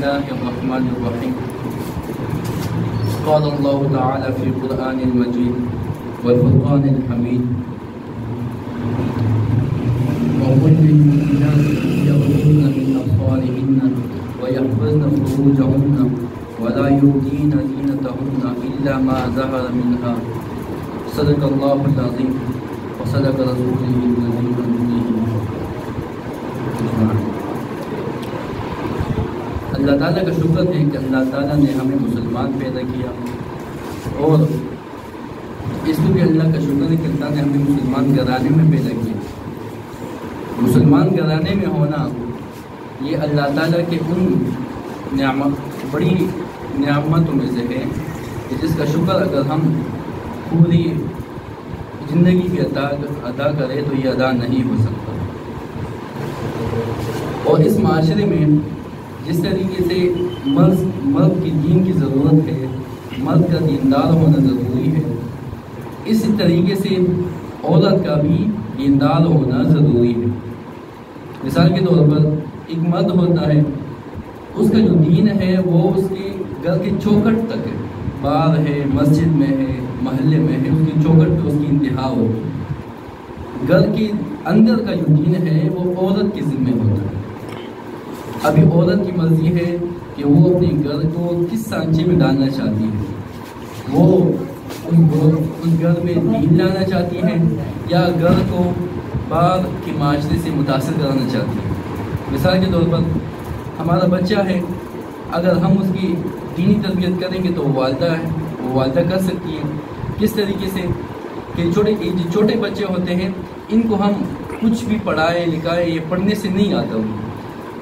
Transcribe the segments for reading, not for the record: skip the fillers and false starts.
الله الرحمن الرحيم قال الله تعالى في القرآن المجيد والفرقان الحميد وقل للمؤمنات يغضضن من أبصارهن ويحفظن فروجهن ولا يبدين زينتهن إلا ما ظهر منها صدق الله العظيم وصدق رسوله النبي اللہ تعالیٰ کا شکر ہے کہ اللہ تعالیٰ نے ہمیں مسلمان پیدا کیا، اور اس میں بھی اللہ کا شکر ہے کہ اللہ نے ہمیں مسلمان گھرانے میں پیدا کیا۔ مسلمان گھرانے میں ہونا یہ اللہ تعالیٰ کے ان بڑی نعمتوں میں سے ہے کہ جس کا شکر اگر ہم پوری زندگی بھی ادا کرے تو یہ ادا نہیں ہو سکتا۔ اور اس معاشرے میں جس طریقے سے مرد کی دین کی ضرورت ہے، مرد کا دیندار ہونا ضروری ہے، اسی طریقے سے عورت کا بھی دیندار ہونا ضروری ہے۔ مثال کے طور پر ایک مرد ہوتا ہے، اس کا جو دین ہے وہ اس کے گھر کے چوکھٹ تک ہے، باہر ہے، مسجد میں ہے، محلے میں ہے، اس کی چوکھٹ پہ اس کی انتہا ہوتی ہے۔ گھر کے اندر کا جو دین ہے وہ عورت کے ذمہ ہوتا ہے۔ ابھی عورت کی مرضی ہے کہ وہ اپنے گھر کو کس سانچے میں ڈالنا چاہتی ہے، وہ اس گھر میں دین لانا چاہتی ہے یا گھر کو باہر کے معاشرے سے متاثر کرانا چاہتی ہے۔ مثال کے طور پر ہمارا بچہ ہے، اگر ہم اس کی دینی تربیت کریں گے تو وہ والدہ کر سکتی ہے۔ کس طریقے سے کہ چھوٹے بچے ہوتے ہیں، ان کو ہم کچھ بھی پڑھائے لکھائے، یہ پڑھنے سے نہیں آتا،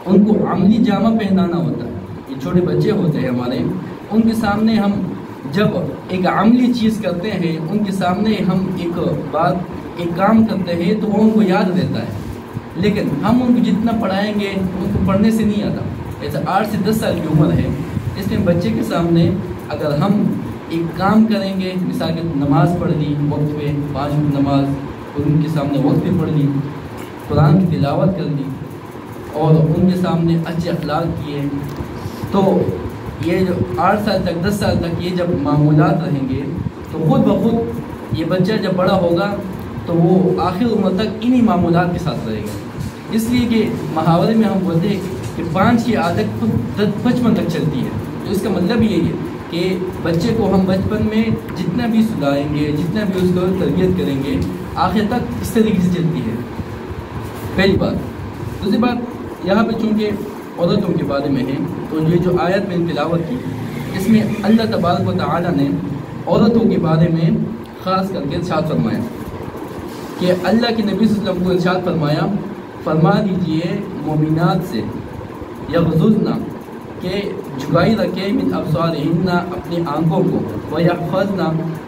ان کو عملی جامہ پہنانا ہوتا ہے۔ یہ چھوٹے بچے ہوتے ہیں ہمارے، ان کے سامنے ہم جب ایک عملی چیز کرتے ہیں، ان کے سامنے ہم ایک کام کرتے ہیں تو وہ ان کو یاد رہتا ہے، لیکن ہم ان کو جتنا پڑھائیں گے ان کو پڑھنے سے نہیں آتا۔ ایسا 8 سے 10 سال کی عمر ہے، اس میں بچے کے سامنے اگر ہم ایک کام کریں گے، مثال کے نماز پڑھ لی وقت پہ، 5 نماز ان کے سامنے وقت پہ پڑھ لی، قرآن کی تلاوت کر لی اور ان کے سامنے اچھے اخلاق کیے، تو یہ جو 8 سال تک 10 سال تک یہ جب معمولات رہیں گے تو خود بخود یہ بچہ جب بڑا ہوگا تو وہ آخر عمر تک انہی معمولات کے ساتھ رہے گا۔ اس لیے کہ محاورے میں ہم بولتے ہیں کہ 5 کی عادت خود 55 تک چلتی ہے، تو اس کا مطلب یہی ہے کہ بچے کو ہم بچپن میں جتنا بھی سلائیں گے، جتنا بھی اس کو تربیت کریں گے، آخر تک اس طریقے سے چلتی ہے۔ پہلی بات۔ دوسری بات، یہاں پہ چونکہ عورتوں کے بارے میں ہے تو یہ جو آیت میں تلاوت کی، اس میں اللہ تبارک و تعالی نے عورتوں کے بارے میں خاص کر کے ارشاد فرمایا کہ اللہ کے نبی صلی اللہ علیہ وسلم کو ارشاد فرما دیجئے مومنات سے یغضضن، کہ جھکائی رکھے من ابصارہن، اپنی آنکھوں کو، ویحفظن،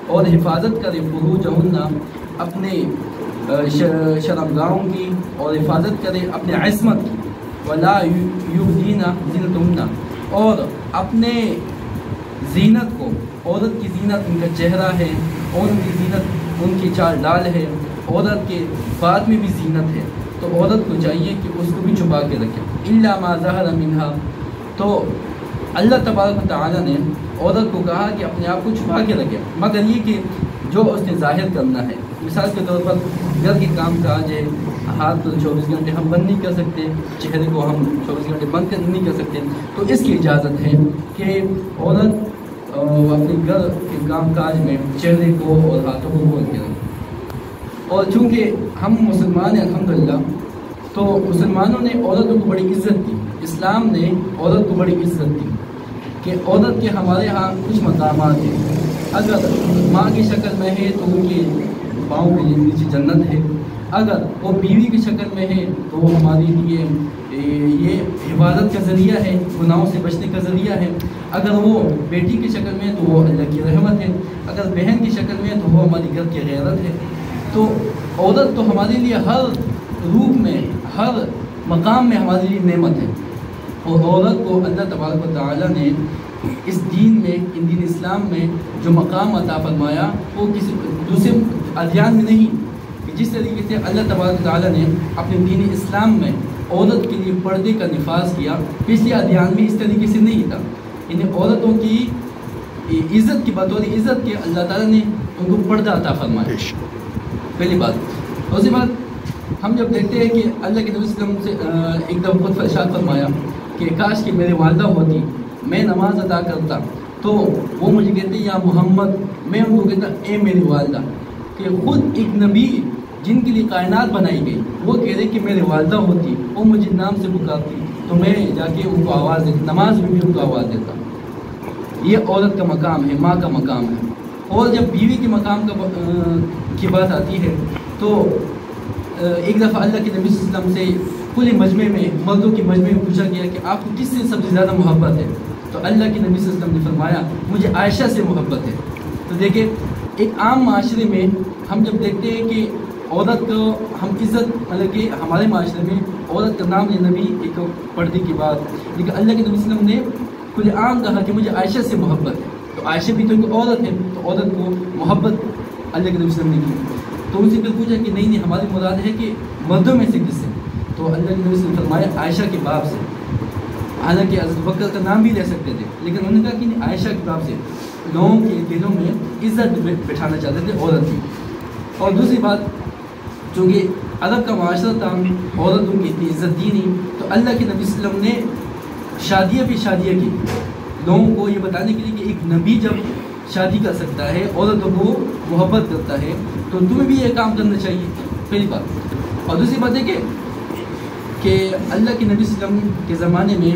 اور حفاظت کرے فروجہن، اپنے شرمگاہوں کی، اور حفاظت کرے اپنے عصمت کی، ولا یبدین زینتہن، اور اپنے زینت کو، عورت کی زینت ان کا چہرہ ہے، اور ان کی زینت ان کی چال ڈال ہے، عورت کے بات میں بھی زینت ہے، تو عورت کو چاہیے کہ اس کو بھی چھپا کے رکھے۔ الا ما ظہر منہا، تو اللہ تبارک و تعالیٰ نے عورت کو کہا کہ اپنے آپ کو چھپا کے رکھے، مگر یہ کہ جو اس نے ظاہر کرنا ہے۔ مثال کے طور پر گھر کے کام کاج ہے، ہاتھ تو 24 گھنٹے ہم بند نہیں کر سکتے، چہرے کو ہم 24 گھنٹے بند نہیں کر سکتے، تو اس کی اجازت ہے کہ عورت اپنے گھر کے کام کاج میں چہرے کو اور ہاتھوں کو کھول کے رکھے۔ اور چونکہ ہم مسلمان ہیں الحمدللہ، تو مسلمانوں نے عورتوں کو بڑی عزت دی، اسلام نے عورت کو بڑی عزت دی کہ عورت کے ہمارے ہاں کچھ مقامات ہیں۔ اگر ماں کی شکل میں ہے تو ان کے پاؤں کے نیچے جنت ہے، اگر وہ بیوی کی شکل میں ہے تو وہ ہمارے لیے یہ حفاظت کا ذریعہ ہے، گناہوں سے بچنے کا ذریعہ ہے، اگر وہ بیٹی کی شکل میں ہے تو وہ اللہ کی رحمت ہے، اگر بہن کی شکل میں ہے تو وہ ہماری گھر کی غیرت ہے۔ تو عورت تو ہمارے لیے ہر روپ میں، ہر مقام میں ہمارے لیے نعمت ہے، اور عورت کو اللہ تبارک و تعالیٰ نے اس دین میں، ان دین اسلام میں جو مقام عطا فرمایا وہ کسی دوسرے ادیان میں نہیں۔ کہ جس طریقے سے اللہ تبارک و تعالیٰ نے اپنے دین اسلام میں عورت کے لیے پردے کا نفاذ کیا، پچھلے ادیان میں اس طریقے سے نہیں تھا. انہیں عورتوں کی عزت کی بطور عزت کے اللہ تعالیٰ نے ان کو پردہ عطا فرمایا. پہلی بات. دوسری بات، ہم جب دیکھتے ہیں کہ اللہ کے نبی صلی اللہ علیہ وسلم سے ایک دم خود ارشاد فرمایا کہ کاش کہ میری والدہ ہوتی، میں نماز ادا کرتا، تو وہ مجھے کہتے یا محمد، میں ان کو کہتا اے میری والدہ. کہ خود ایک نبی جن کے لیے کائنات بنائی گئی وہ کہہ رہے کہ میری والدہ ہوتی، وہ مجھے نام سے پکارتی تو میں جا کے ان کو آواز دیتا، نماز میں بھی ان کو آواز دیتا. یہ عورت کا مقام ہے، ماں کا مقام ہے. اور جب بیوی کے مقام کی بات آتی ہے تو ایک دفعہ اللہ کے نبی صلی اللہ علیہ وسلم سے پورے مجمع میں، مردوں کے مجمع میں پوچھا گیا کہ آپ کو کس سے سب سے زیادہ محبت ہے؟ تو اللہ کے نبی صلی اللہ علیہ وسلم نے فرمایا مجھے عائشہ سے محبت ہے. تو دیکھیں ایک عام معاشرے میں ہم جب دیکھتے ہیں کہ عورت کو ہم عزت، مطلب کہ ہمارے معاشرے میں عورت کا نام لینا بھی ایک پردے کی بات، لیکن اللہ کے نبی صلی اللہ علیہ وسلم نے کھلے عام کہا کہ مجھے عائشہ سے محبت ہے. تو عائشہ بھی تو ایک عورت ہے، تو عورت کو محبت اللہ کے نبی صلی اللہ علیہ وسلم نے کی. تو ان سے پھر پوچھا کہ نہیں ہماری مراد ہے کہ مردوں میں سے کس سے؟ تو اللہ کے نبی صلی اللہ علیہ وسلم نے فرمایا عائشہ کے باپ سے. حالانکہ حضرت بکر کا نام بھی لے سکتے تھے، لیکن انہوں نے کہا کہ نہیں، عائشہ کے باپ سے. لوگوں کے دلوں میں عزت بٹھانا چاہتے تھے عورت کی. اور دوسری بات، چونکہ عرب کا معاشرہ تھا، عورتوں کی اتنی عزت دی نہیں، تو اللہ کے نبی صلی اللہ علیہ وسلم نے شادیاں کی لوگوں کو یہ بتانے کے لیے کہ ایک نبی جب شادی کر سکتا ہے، عورتوں کو محبت کرتا ہے، تو تمہیں بھی یہ کام کرنا چاہیے. پہلی بات. اور دوسری بات ہے کہ اللہ کے نبی صلی اللہ علیہ وسلم کے زمانے میں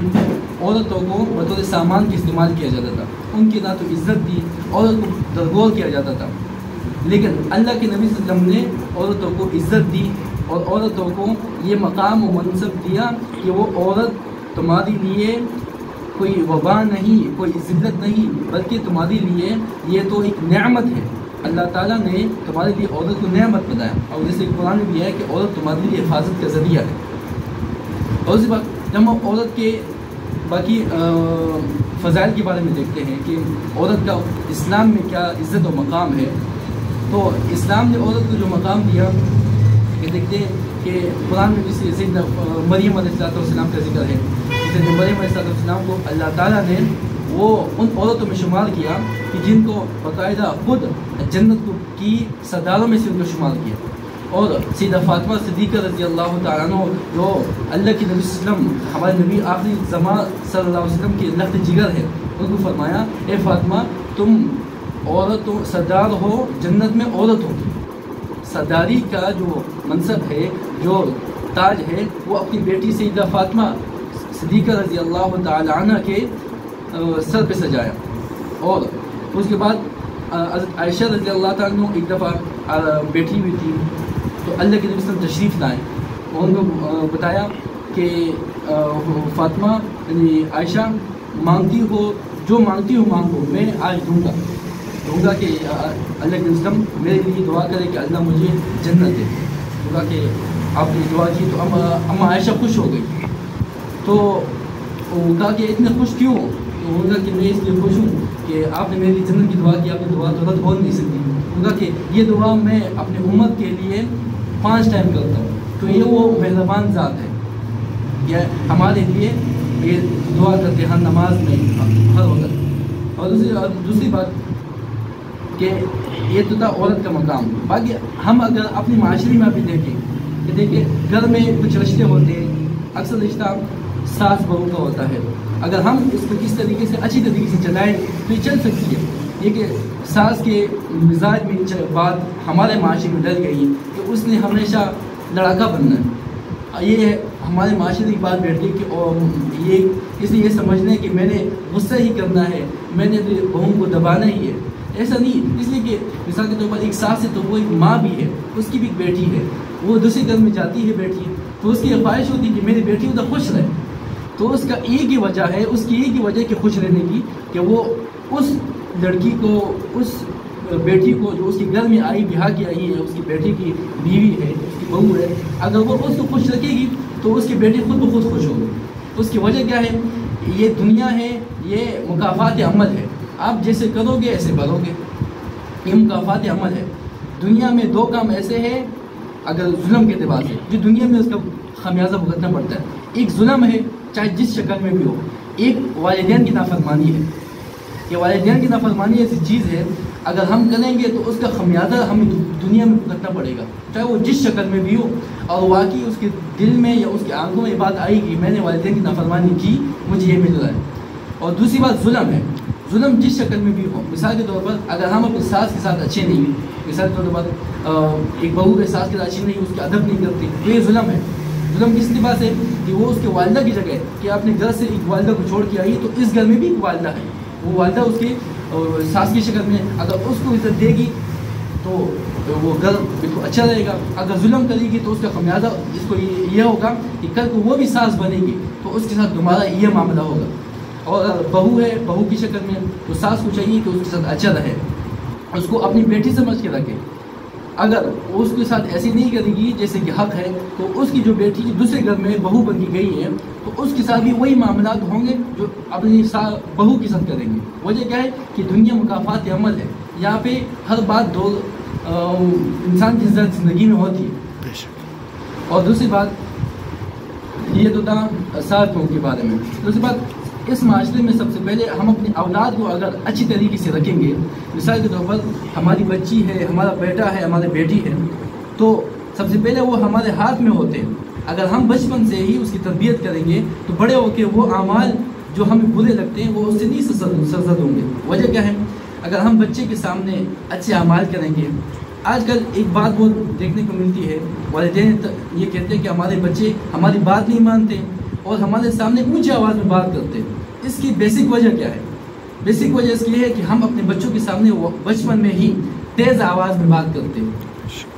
عورتوں کو بطور سامان کے استعمال کیا جاتا تھا. ان کی نہ تو عزت دی، عورت کو درگور کیا جاتا تھا. لیکن اللہ کے نبی صلی اللہ علیہ وسلم نے عورتوں کو عزت دی اور عورتوں کو یہ مقام و منصب دیا کہ وہ عورت تمہارے لیے کوئی وبا نہیں، کوئی ذلت نہیں، بلکہ تمہارے لیے یہ تو ایک نعمت ہے. اللہ تعالیٰ نے تمہارے لیے عورت کو نعمت بتایا، اور جیسے قرآن میں بھی ہے کہ عورت تمہارے لیے حفاظت کا ذریعہ ہے. اور اسی بات جب ہم عورت کے باقی فضائل کے بارے میں دیکھتے ہیں کہ عورت کا اسلام میں کیا عزت و مقام ہے، تو اسلام نے عورت کو جو مقام دیا کہ دیکھتے ہیں کہ قرآن میں جسے سیدنا مریم علیہ السلام کا ذکر ہے. سیدنا مریم علیہ السلام کو اللہ تعالیٰ نے وہ ان عورتوں میں شمار کیا کہ جن کو باقاعدہ خود جنت کی سرداروں میں سے ان کو شمار کیا. اور سیدہ فاطمہ صدیقہ رضی اللہ تعالیٰ عنہ جو اللہ کے نبی صلی اللہ علیہ وسلم، ہمارے نبی آخری زمان صلی اللہ علیہ وسلم کے لخت جگر ہے، ان کو فرمایا اے فاطمہ تم عورتوں سردار ہو، جنت میں عورت ہوگی. سرداری کا جو منصب ہے، جو تاج ہے، وہ اپنی بیٹی سیدہ فاطمہ صدیقہ رضی اللہ تعالیٰ عنہ کے سر پہ سجایا. اور اس کے بعد حضرت عائشہ رضی اللہ تعالیٰ عنہ ایک دفعہ بیٹھی ہوئی تھی، تو اللہ کے نبی صلی اللہ علیہ وسلم تشریف لائے اور ان کو بتایا کہ فاطمہ یعنی عائشہ مانگتی ہو، جو مانگتی ہو مانگو، میں آج دوں گا کہ اللہ کے وسلم میرے لیے دعا کرے کہ اللہ مجھے جنت دے. دعا کہ آپ نے دعا کی تو اما عائشہ خوش ہو گئی. تو وہ کہا کہ اتنے خوش کیوں؟ تو انہوں نے کہا کہ میں اس لیے خوش ہوں کہ آپ نے میرے لیے جنت کی دعا کی، آپ کی دعا تو رد ہو نہیں سکتی. انہوں نے کہا کہ یہ دعا میں اپنے امت کے لیے 5 ٹائم کرتا ہوں، تو یہ وہ مہربان ذات ہے، یہ ہمارے لیے یہ دعا کرتے ہر نماز میں ہر وقت. اور دوسری بات کہ یہ تو تھا عورت کا مقام. باقی ہم اگر اپنی معاشرے میں بھی دیکھیں کہ دیکھیں گھر میں کچھ رشتے ہوتے ہیں، اکثر رشتہ ساس بہو کا ہوتا ہے. اگر ہم اس کو کس طریقے سے اچھی طریقے سے چلائیں تو یہ چل سکتی ہے. یہ کہ ساس کے مزاج میں بات ہمارے معاشرے میں ڈل گئی کہ اس نے ہمیشہ لڑاکا بننا ہے. یہ ہمارے معاشرے کی بات بیٹھ گئی کہ یہ اس لیے یہ سمجھنا ہے کہ میں نے غصہ ہی کرنا ہے، میں نے اپنی بہو کو دبانا ہی ہے. ایسا نہیں. اس لیے کہ مثال کے طور پر ایک ساس ہے تو وہ ایک ماں بھی ہے، اس کی بھی ایک بیٹی ہے، وہ دوسرے گھر میں جاتی ہے بیٹی، تو اس کی یہ خواہش ہوتی ہے کہ میری بیٹی ادھر خوش رہے. تو اس کا ایک ہی وجہ ہے، اس کی ایک ہی وجہ کہ خوش رہنے کی، کہ وہ اس لڑکی کو، اس بیٹی کو جو اس کے گھر میں آئی، بیاہ کی آئی ہے، اس کی بیٹی کی بیوی ہے، اس کی بہو ہے، اگر وہ اس کو خوش رکھے گی تو اس کی بیٹی خود بخود خوش ہوگی. اس کی وجہ کیا ہے؟ یہ دنیا ہے، یہ مکافات عمل ہے. آپ جیسے کرو گے ایسے بھرو گے، یہ مکافات عمل ہے. دنیا میں 2 کام ایسے ہیں اگر ظلم کے اعتبار سے جو دنیا میں اس کا خمیازہ بھگتنا پڑتا ہے. ایک ظلم ہے چاہے جس شکل میں بھی ہو. ایک والدین کی نافرمانی ہے. یہ والدین کی نافرمانی ایسی چیز ہے اگر ہم کریں گے تو اس کا خمیازہ ہمیں دنیا میں بھگتنا پڑے گا, چاہے وہ جس شکل میں بھی ہو. اور واقعی اس کے دل میں یا اس کی آنکھوں میں یہ بات آئی کہ میں نے والدین کی نافرمانی کی, مجھے یہ مل رہا ہے. اور دوسری بات ظلم ہے. ظلم جس شکل میں بھی ہو. مثال کے طور پر اگر ہم اپنی ساس کے ساتھ اچھے نہیں ہیں, مثال کے طور پر ایک بہو کے ساس کے ساتھ اچھی نہیں, اس کی ادب نہیں کرتی, تو یہ ظلم ہے. ظلم کس لباس ہے کہ وہ اس کے والدہ کی جگہ کہ اپنے گھر سے ایک والدہ کو چھوڑ کے آئی, تو اس گھر میں بھی ایک والدہ ہے. وہ والدہ اس کے ساس کی شکل میں اگر اس کو عزت دے گی تو وہ گھر بالکل اچھا رہے گا. اگر ظلم کرے گی تو اس کا خمیازہ اس کو یہ ہوگا کہ کل کو وہ بھی ساس بنے گی تو اس کے ساتھ تمہارا یہ معاملہ ہوگا. اور اگر بہو ہے, بہو کی شکل میں, تو ساس کو چاہیے کہ اس کے ساتھ اچھا رہے, اس کو اپنی بیٹی سمجھ کے رکھے. اگر اس کے ساتھ ایسی نہیں کرے گی جیسے کہ حق ہے, تو اس کی جو بیٹی دوسرے گھر میں بہو بن کے گئی ہے تو اس کے ساتھ بھی وہی معاملات ہوں گے جو اپنی بہو کے ساتھ کریں گے. وجہ کیا ہے کہ دنیا مکافات عمل ہے. یہاں پہ ہر بات دو انسان کی زندگی میں ہوتی ہے. اور دوسری بات یہ تو تھا ساتھوں کے بارے میں. دوسری بات, اس معاشرے میں سب سے پہلے ہم اپنی اولاد کو اگر اچھی طریقے سے رکھیں گے, مثال کے طور پر ہماری بچی ہے, ہمارا بیٹا ہے, ہماری بیٹی ہے, تو سب سے پہلے وہ ہمارے ہاتھ میں ہوتے ہیں. اگر ہم بچپن سے ہی اس کی تربیت کریں گے تو بڑے ہو کے وہ اعمال جو ہمیں برے لگتے ہیں وہ اس سے نہیں سرزد ہوں گے. وجہ کیا ہے, اگر ہم بچے کے سامنے اچھے اعمال کریں گے. آج کل ایک بات بہت دیکھنے کو ملتی ہے, والدین یہ کہتے ہیں کہ ہمارے بچے ہماری بات نہیں مانتے اور ہمارے سامنے اونچی آواز میں بات کرتے ہیں. اس کی بیسک وجہ کیا ہے؟ بیسک وجہ اس کی ہے کہ ہم اپنے بچوں کے سامنے بچپن میں ہی تیز آواز میں بات کرتے ہیں.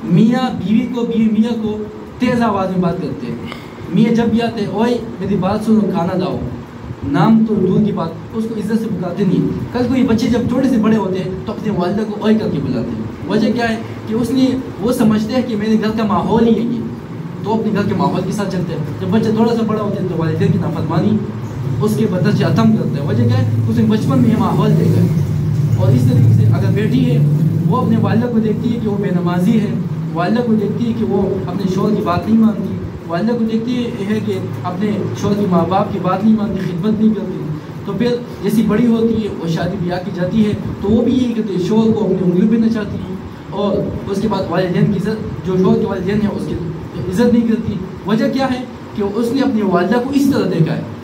میاں بیوی کو, بیوی میاں کو تیز آواز میں بات کرتے ہیں. میاں جب بھی آتے ہیں, اوئے میری بات سنو, کھانا لاؤ, نام تو دور کی بات, اس کو عزت سے بلاتے نہیں. کل کو یہ بچے جب تھوڑے سے بڑے ہوتے ہیں تو اپنے والدہ کو اوئے کر کے بلاتے ہیں. وجہ کیا ہے کہ اس نے وہ سمجھتے ہیں کہ میرے گھر کا ماحول ہی ہے یہ, تو اپنے گھر کے ماحول کے ساتھ چلتے ہیں. جب بچہ تھوڑا سا بڑا ہوتا ہے تو والدین کی نافرمانی اس کے بدن سے ختم کرتا ہے. وجہ کیا ہے, اس نے بچپن میں یہ ماحول دیکھا ہے. اور اس طریقے سے اگر بیٹی ہے وہ اپنے والدہ کو دیکھتی ہے کہ وہ بے نمازی ہے, والدہ کو دیکھتی ہے کہ وہ اپنے شوہر کی بات نہیں مانتی, والدہ کو دیکھتی ہے کہ اپنے شوہر کی ماں باپ کی بات نہیں مانتی, خدمت نہیں کرتی, تو پھر جیسی بڑی ہوتی ہے وہ شادی بیاہ کی جاتی ہے تو وہ بھی یہی کرتی ہے, شوہر کو اپنی انگلیوں پہ نچاتی ہے. اور اس کے بعد والدین کی عزت, جو شوہر کے والدین ہیں اس کی عزت نہیں کرتی. وجہ کیا ہے کہ اس نے اپنی والدہ کو اس طرح دیکھا ہے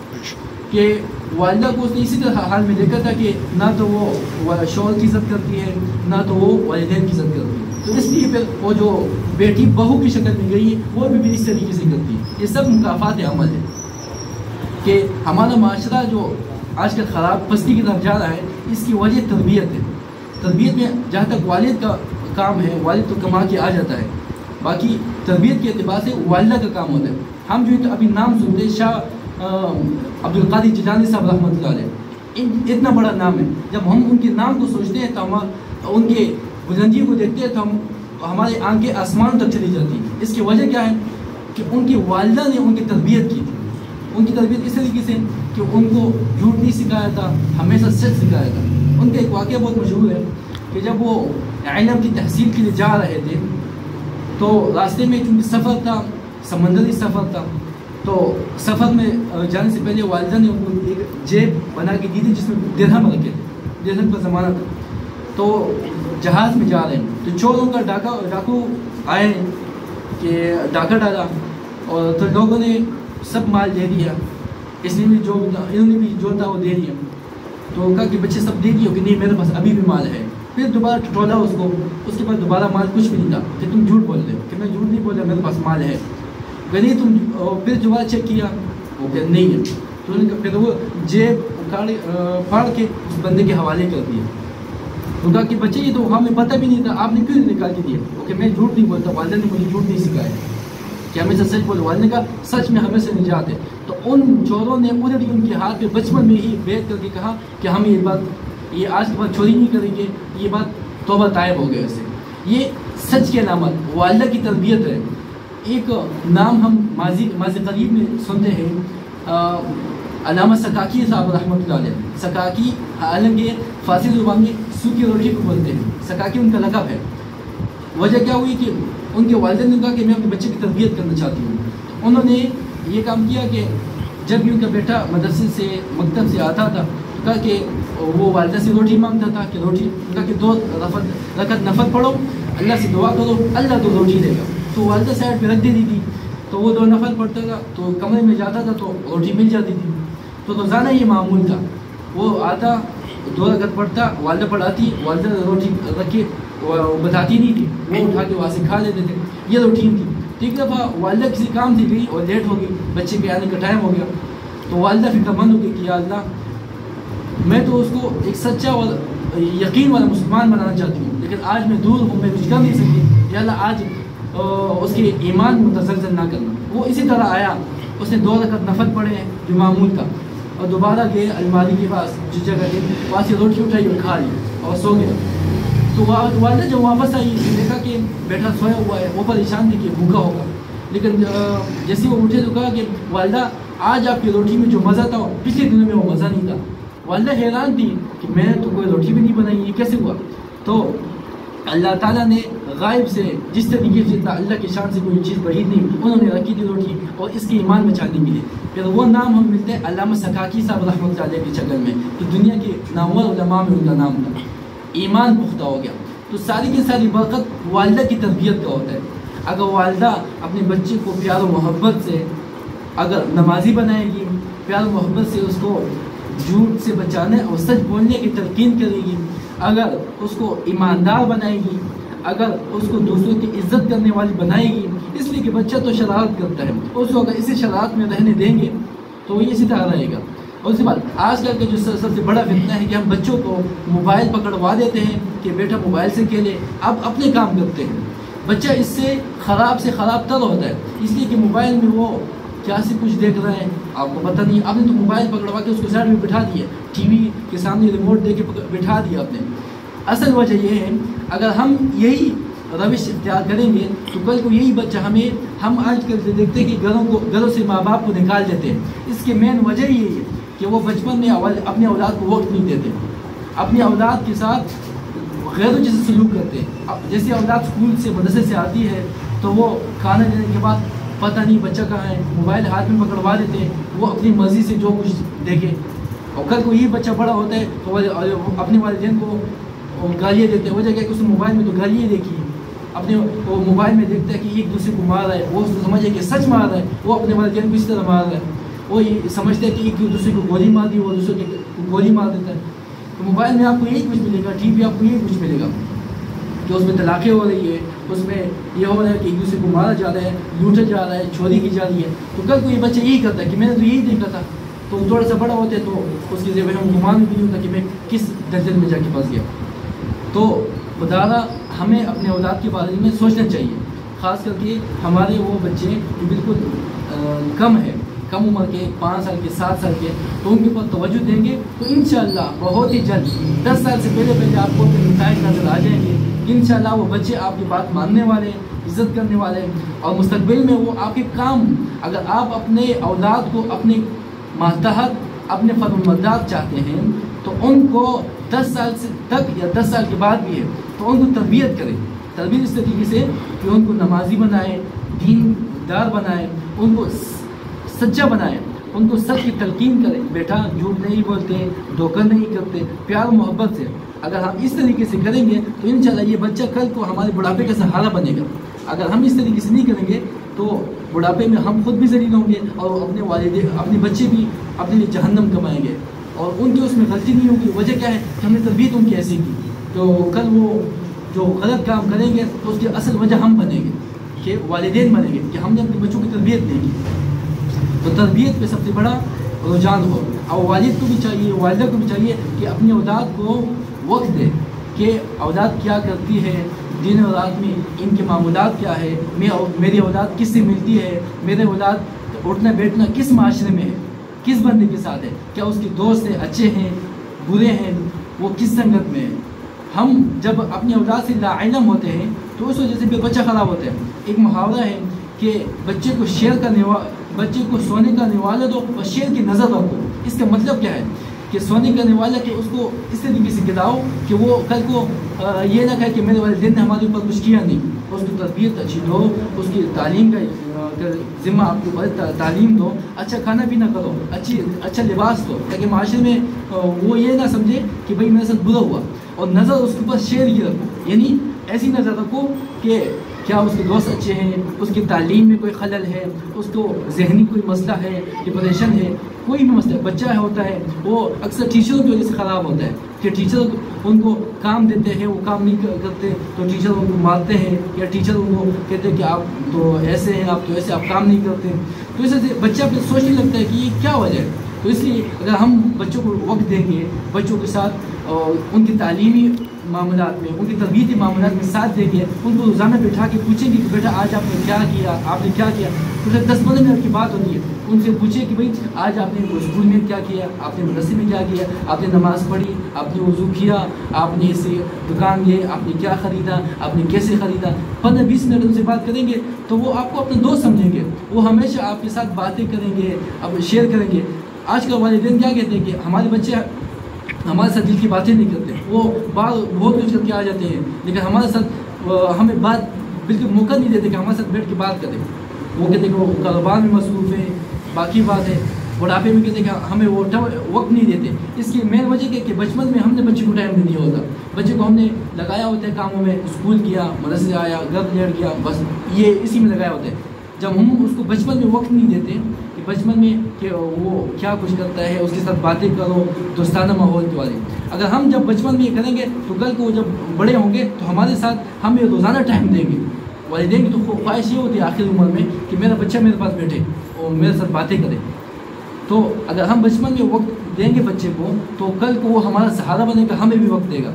کہ والدہ کو اس نے اسی طرح حال میں دیکھا تھا کہ نہ تو وہ شوہر کی عزت کرتی ہے نہ تو وہ والدین کی عزت کرتی ہے. تو اس لیے پھر وہ جو بیٹی بہو کی شکل میں گئی ہے وہ بھی اس طریقے سے کرتی ہے. یہ سب مکافات عمل ہے کہ ہمارا معاشرہ جو آج کل خراب پستی کی طرف جا رہا ہے, اس کی وجہ تربیت ہے. تربیت میں جہاں تک والد کا کام ہے, والد تو کما کے آ جاتا ہے, باقی تربیت کے اعتبار سے والدہ کا کام ہوتا ہے. ہم جو ابھی نام سنتے ہیں شاہ عبد القادر جیلانی صاحب رحمۃ اللہ علیہ, اتنا بڑا نام ہے. جب ہم ان کے نام کو سوچتے ہیں تو ہم ان کے بلندیوں کو دیکھتے ہیں تو ہماری آنکھیں آسمان تک چلی جاتی ہیں. اس کی وجہ کیا ہے کہ ان کی والدہ نے ان کی تربیت کی تھی. ان کی تربیت اس طریقے سے کہ ان کو جھوٹ نہیں سکھایا تھا, ہمیشہ سچ سکھایا تھا. ان کا ایک واقعہ بہت مشہور ہے کہ جب وہ علم کی تحصیل کے لیے جا رہے تھے تو راستے میں چونکہ سفر تھا, سمندری سفر تھا, تو سفر میں جانے سے پہلے والدہ نے ان کو ایک جیب بنا کے دی تھی جس میں درہم رکھے تھے, درہم کا زمانہ تھا. تو جہاز میں جا رہے ہیں تو چوروں کا ڈاکو آئے کہ ڈاکہ ڈالا اور تو لوگوں نے سب مال دے دیا, اس نے بھی جو انہوں نے بھی جو تھا وہ دے دیا. تو کہا کہ بچے سب دے دیے کہ نہیں میرے پاس ابھی بھی مال ہے. پھر دوبارہ ٹٹولا اس کو, اس کے بعد دوبارہ مال کچھ بھی نہیں تھا کہ تم جھوٹ بول رہے ہو, کہ میں جھوٹ نہیں بول رہا, میرے پاس مال ہے. کہ نہیں تم, پھر دوبارہ چیک کیا, وہ کہ نہیں ہے. تو انہوں نے پھر وہ جیب پھاڑ کے اس بندے کے حوالے کر دیا. تو کہا کہ بچے یہ تو ہمیں پتہ بھی نہیں تھا, آپ نے کیوں نکال کے دیا؟ کہ میں جھوٹ نہیں بولتا, والدہ نے مجھے جھوٹ نہیں سکھایا کہ ہمیشہ سچ بولو. والدہ نے کہا سچ میں ہمیشہ نجات ہے. تو ان چوروں نے ادھر ہی ان کے ہاتھ پہ بچپن میں ہی بیٹھ کر کے کہا کہ ہم یہ بات, یہ آج کے بعد چوری نہیں کریں گے, یہ بات توبہ طائب ہو گئے. اسے یہ سچ کی علامت والدہ کی تربیت ہے. ایک نام ہم ماضی قریب میں سنتے ہیں, علامہ سکاکی صاحب رحمۃ اللہ علیہ. سکاکی حالانکہ فارسی زبان میں سوکھی روٹی کو بولتے ہیں, سکاکی ان کا لقب ہے. وجہ کیا ہوئی کہ ان کے والدین نے کہا کہ میں اپنے بچے کی تربیت کرنا چاہتی ہوں. انہوں نے یہ کام کیا کہ جب بھی ان کا بیٹا مدرسے سے مکتب سے آتا تھا تو کہا کہ وہ والدہ سے روٹی مانگتا تھا کہ روٹی، کہا کہ 2 رکعت نفل پڑھو، اللہ سے دعا کرو، اللہ تو روٹی دے گا. تو والدہ سائڈ پہ رکھ دیتی تھی، تو وہ 2 نفل پڑھتا تھا، تو کمرے میں جاتا تھا تو روٹی مل جاتی تھی. تو روزانہ یہ معمول تھا، وہ آتا 2 رکعت پڑھتا، والدہ پڑھاتی، والدہ روٹی رکھ کے بتاتی نہیں تھی، وہ اٹھا کے وہاں سے کھا لیتے تھے. یہ روٹین تھی. ایک دفعہ والدہ کسی کام سے گئی اور لیٹ ہو گئی، بچے کے آنے کا ٹائم ہو گیا، تو والدہ فکر مند ہو گئی کہ یا اللہ میں تو اس کو ایک سچا اور یقین والا مسلمان بنانا چاہتی ہوں، لیکن آج میں دور ہوں، میں کچھ کر نہیں سکتی، یا اللہ آج اس کے ایمان متزلزل نہ کرنا. وہ اسی طرح آیا، اس نے 2 رکعت نفل پڑھے ہیں جو معمول تھا، اور دوبارہ گئے الماری کے پاس جس جگہ گئے وہاں سے روٹی اٹھائی اور کھا لی اور سو گیا. تو والدہ جب واپس آئی دیکھا کہ بیٹا سویا ہوا ہے، وہ پریشان تھی کہ بھوکا ہوگا، لیکن جیسے وہ اٹھے تو کہا کہ والدہ آج آپ کی روٹی میں جو مزہ تھا پچھلے دنوں میں وہ مزہ نہیں تھا. والدہ حیران تھی کہ میں تو کوئی روٹی بھی نہیں بنائی، یہ کیسے ہوا؟ تو اللہ تعالیٰ نے غائب سے جس طریقے سے اللہ کی شان سے کوئی چیز بعید نہیں، انہوں نے رکھی تھی روٹی اور اس کے ایمان بچانے کے لیے. پھر وہ نام ہم ملتے ہیں علامہ سکاکی صاحب رحمۃ اللہ علیہ کی شکل میں، تو دنیا کے نامور علماء میں ان کا نام تھا. ایمان پختہ ہو گیا. تو ساری کی ساری برکت والدہ کی تربیت کا ہوتا ہے. اگر والدہ اپنے بچے کو پیار و محبت سے اگر نمازی بنائے گی، پیار و محبت سے اس کو جھوٹ سے بچانے اور سچ بولنے کی تلقین کرے گی، اگر اس کو ایماندار بنائے گی، اگر اس کو دوسروں کی عزت کرنے والی بنائے گی، اس لیے کہ بچہ تو شرارت کرتا ہے، اس کو اگر اسی شرارت میں رہنے دیں گے تو وہ اسی طرح رہے گا. اور اس کے بعد آج کل کا جو سب سے بڑا فتنہ ہے کہ ہم بچوں کو موبائل پکڑوا دیتے ہیں کہ بیٹا موبائل سے کھیلے، اب اپنے کام کرتے ہیں. بچہ اس سے خراب تر ہوتا ہے، اس لیے کہ موبائل میں وہ کیا سے کچھ دیکھ رہے ہیں آپ کو پتہ نہیں. آپ نے تو موبائل پکڑوا کے اس کو سائڈ میں بٹھا دیا، ٹی وی کے سامنے ریموٹ دے کے بٹھا دیا آپ نے. اصل وجہ یہ ہے اگر ہم یہی روش اختیار کریں گے تو کل کو یہی بچہ ہم آج کل دیکھتے ہیں کہ گھروں سے ماں باپ کو نکال دیتے ہیں. اس کی مین وجہ یہی ہے کہ وہ بچپن میں اپنے اولاد کو وقت نہیں دیتے، اپنے اولاد کے ساتھ غیر جیسے سلوک کرتے ہیں. جیسے اولاد اسکول سے مدرسے سے آتی ہے تو وہ کھانا دینے کے بعد پتہ نہیں بچہ کہاں ہے، موبائل ہاتھ میں پکڑوا دیتے ہیں، وہ اپنی مرضی سے جو کچھ دیکھے. اور کل کو یہ بچہ بڑا ہوتا ہے تو اپنے والدین کو گالیاں دیتے ہیں. وجہ کیا کہ اس نے موبائل میں تو گالیاں دیکھی، اپنے وہ موبائل میں دیکھتا ہے کہ ایک دوسرے کو مار رہا ہے، وہ اس کو سمجھے کہ سچ مار رہا ہے، وہ اپنے والدین کو اس طرح مار رہا ہے. وہ یہ سمجھتے ہیں کہ ایک دوسرے کو گولی مار دی، وہ دوسرے کو گولی مار دیتا ہے. تو موبائل میں آپ کو یہی کچھ ملے گا، ٹی وی آپ کو یہی کچھ ملے گا کہ اس میں طلاقیں ہو رہی ہے، اس میں یہ ہو رہا ہے کہ ایک دوسرے کو مارا جا رہا ہے، لوٹا جا رہا ہے، چوری کی جا رہی ہے. تو کل کو یہ بچہ یہی کرتا ہے کہ میں نے تو یہی دیکھا تھا. تو تھوڑا سا بڑا ہوتے تو اس کی ذہن میں گمان بھی نہیں ہوتا کہ میں کس دلدل میں جا کے پھنس گیا. تو خدا ہمیں اپنے اولاد کے بارے میں سوچنا چاہیے، خاص کر کے ہمارے وہ بچے جو بالکل کم عمر کے 5 سال کے 7 سال کے، تو ان کے اوپر توجہ دیں گے تو انشاءاللہ بہت ہی جلد 10 سال سے پہلے آپ کو نتائج نظر آ جائیں گے. انشاءاللہ وہ بچے آپ کی بات ماننے والے، عزت کرنے والے، اور مستقبل میں وہ آپ کے کام، اگر آپ اپنے اولاد کو اپنے ماتحت اپنے فرمانبردار چاہتے ہیں تو ان کو 10 سال سے تک یا 10 سال کے بعد بھی ہے تو ان کو تربیت کریں. تربیت اس طریقے سے کہ ان کو نمازی بنائیں، دین دار بنائیں، ان کو سچا بنائیں، ان کو سچ کی تلقین کریں. بیٹا جھوٹ نہیں بولتے، دھوکہ نہیں کرتے، پیار و محبت سے اگر ہم اس طریقے سے کریں گے تو انشاءاللہ یہ بچہ کل کو ہمارے بڑھاپے کا سہارا بنے گا. اگر ہم اس طریقے سے نہیں کریں گے تو بڑھاپے میں ہم خود بھی ذلیل ہوں گے اور اپنے بچے بھی اپنے لیے جہنم کمائیں گے، اور ان کی اس میں غلطی نہیں ہوگی. وجہ کیا ہے کہ ہم نے تربیت ان کی ایسی کی، تو کل وہ جو غلط کام کریں گے تو اس کی اصل وجہ ہم بنیں گے، کہ والدین بنیں گے کہ ہم نے اپنے بچوں کی تربیت نہیں کی. تو تربیت پہ سب سے بڑا رجحان ہو، اور والد کو بھی چاہیے، والدہ کو بھی چاہیے کہ اپنی اولاد کو وقت دے کہ اولاد کیا کرتی ہے، دن اور رات میں ان کے معمولات کیا ہے، میری اولاد کس سے ملتی ہے، میرے اولاد اٹھنا بیٹھنا کس معاشرے میں ہے، کس بندے کے ساتھ ہے، کیا اس کے دوست ہیں، اچھے ہیں برے ہیں، وہ کس سنگت میں ہے. ہم جب اپنی اولاد سے لا علم ہوتے ہیں تو اس وجہ سے پھر بچہ خراب ہوتا ہے. ایک محاورہ ہے کہ بچے کو سونے کا نوالا دو اور شیر کی نظر رکھو. اس کا مطلب کیا ہے کہ سونے کا نوالا کہ اس کو اس طریقے سے گراؤ کہ وہ کل کو یہ نہ کہے کہ میرے والدین نے ہمارے اوپر کچھ کیا نہیں. اس کی تربیت اچھی دو, اس کی تعلیم کا ذمہ آپ کے اوپر تعلیم دو, اچھا کھانا پینا کرو, اچھا لباس دو, تاکہ معاشرے میں وہ یہ نہ سمجھے کہ بھائی میرے ساتھ برا ہوا. اور نظر اس کے اوپر شیر کی رکھو, یعنی ایسی نظر رکھو کہ کیا اس کے دوست اچھے ہیں, اس کی تعلیم میں کوئی خلل ہے, اس کو ذہنی کوئی مسئلہ ہے, ڈپریشن ہے, کوئی بھی مسئلہ. بچہ ہوتا ہے وہ اکثر ٹیچروں کی وجہ سے خراب ہوتا ہے کہ ٹیچر ان کو کام دیتے ہیں, وہ کام نہیں کرتے تو ٹیچر ان کو مارتے ہیں, یا ٹیچر ان کو کہتے ہیں کہ آپ تو ایسے ہیں, آپ تو ایسے, آپ کام نہیں کرتے. تو اس سے بچہ پھر سوچنے لگتا ہے کہ یہ کیا وجہ ہے. تو اس لیے اگر ہم بچوں کو وقت دیں گے, بچوں کے ساتھ ان کی تعلیمی معاملات میں, ان کی تربیتی معاملات میں ساتھ دیں گے, ان کو روزانہ بٹھا کے پوچھیں گے کہ بیٹا آج آپ نے کیا کیا, آپ نے کیا کیا. پھر 10-15 منٹ کی بات ہوتی ہے, ان سے پوچھیں کہ بھائی آج آپ نے اسکول میں کیا کیا, آپ نے مدرسے میں کیا کیا, آپ نے نماز پڑھی, آپ نے وضو کیا, آپ نے اسے دکان گئے, آپ نے کیا خریدا, آپ نے کیسے خریدا. 15-20 منٹ ان سے بات کریں گے تو وہ آپ کو اپنا دوست سمجھیں گے, وہ ہمیشہ آپ کے ساتھ باتیں کریں گے, اب شیئر کریں گے. آج کل والدین کیا کہتے ہیں کہ ہمارے بچے ہمارے ساتھ دل کی باتیں نہیں کرتے, وہ بہت کچھ کر کے آ جاتے ہیں, لیکن ہمارے ساتھ ہمیں بات بالکل موقع نہیں دیتے کہ ہمارے ساتھ بیٹھ کے بات کریں. وہ کہتے ہیں کہ وہ کاروبار میں مصروف ہے, باقی بات ہے. بڑھاپے میں کہتے ہیں کہ ہمیں وہ وقت نہیں دیتے. اس کی مین وجہ کیا کہ بچپن میں ہم نے بچے کو ٹائم نہیں دیا ہوتا, بچے کو ہم نے لگایا ہوتا ہے کاموں میں, اسکول کیا, مدرسے آیا, گھر لیٹ گیا, بس یہ اسی میں لگایا ہوتا ہے. جب ہم اس کو بچپن میں وقت نہیں دیتے کہ بچپن میں کہ وہ کیا کچھ کرتا ہے, اس کے ساتھ باتیں کرو, دوستانہ ماحول کے والے. اگر ہم جب بچپن میں یہ کریں گے تو کل کو جب بڑے ہوں گے تو ہمارے ساتھ ہمیں روزانہ ٹائم دیں گے. والدین کی تو خواہش یہ ہوتی ہے آخر عمر میں کہ میرا بچہ میرے پاس بیٹھے اور میرے ساتھ باتیں کرے. تو اگر ہم بچپن میں وقت دیں گے بچے کو تو کل کو وہ ہمارا سہارا بنے گا, ہمیں بھی وقت دے گا.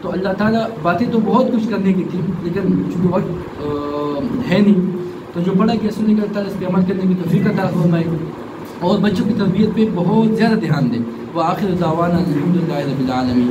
تو اللہ تعالیٰ باتیں تو بہت کچھ کرنے کی تھی, لیکن چونکہ وقت ہے نہیں, تو جو پڑھا کہ سننے کا تعالیٰ اس پہ عمل کرنے کی توفیق عطا فرمائے اور بچوں کی تربیت پہ بہت زیادہ دھیان دیں. وہ آخر دعوانا الحمدللہ رب العالمین.